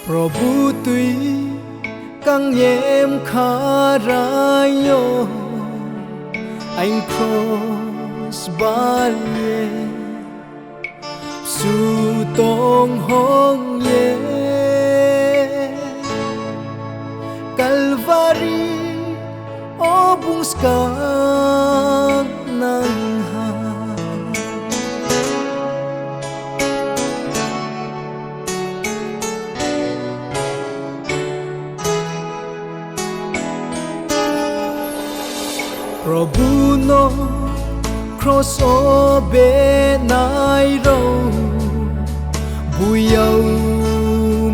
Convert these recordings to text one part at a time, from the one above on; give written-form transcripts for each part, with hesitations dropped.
Prabhu tui căng nhém khá ra yo anh cross balye su tong hong ye Calvary obung skang nang ha Prabhu no cross obe nai ro buyau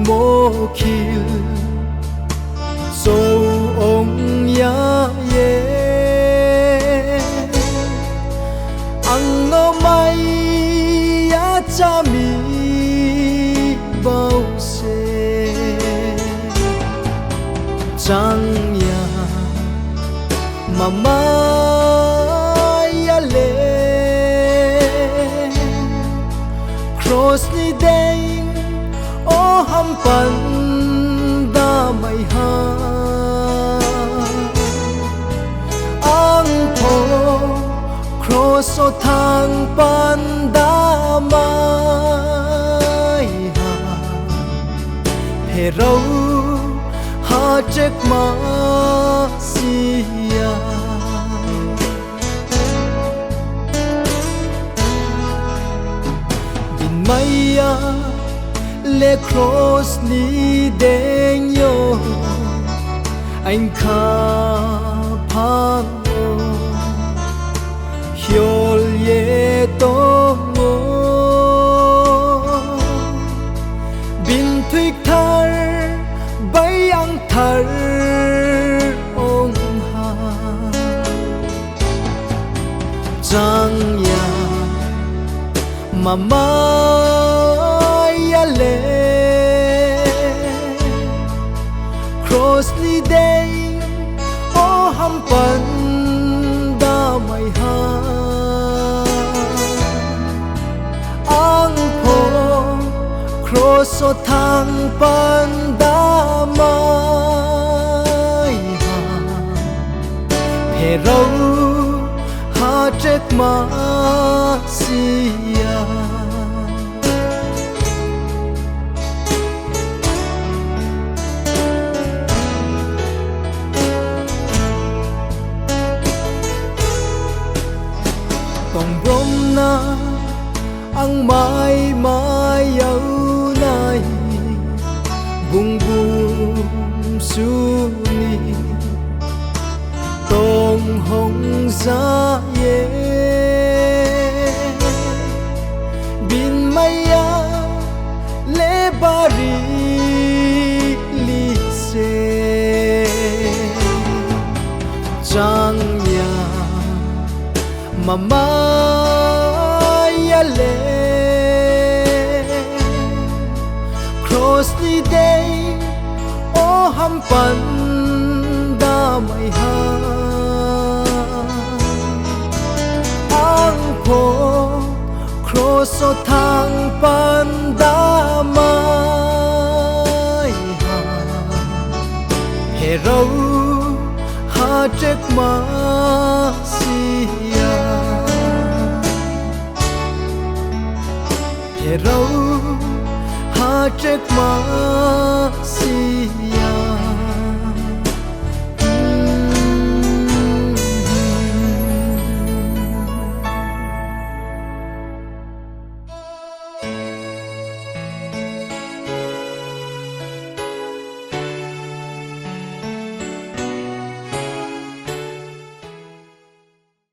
mo khil so ong ya ye ang no mai ya cha mi bao se chang ya mama ya le cross ni ding o ham pan da mai ha ang tho cross o thang pan da mai ha he rau ha check ma sia bin maya le cross ni deng yo anh kha phang o hiol ye to mo bin thuik thar bay ang thar ong ha chang ya mama ya le cross ni ding o ham pan da mai ha ang po cross o thang pan da mai ha he rau ha trek ma sia tong brom na ang mai mai au nai bung bung su ni tong hong za ye bin maya le bari li se chang ya mama ya le cross ni day o ham pan da mai ha ang po cross o thang pan da mai ha he rau ha trek ma sia he rau ha trek ma sia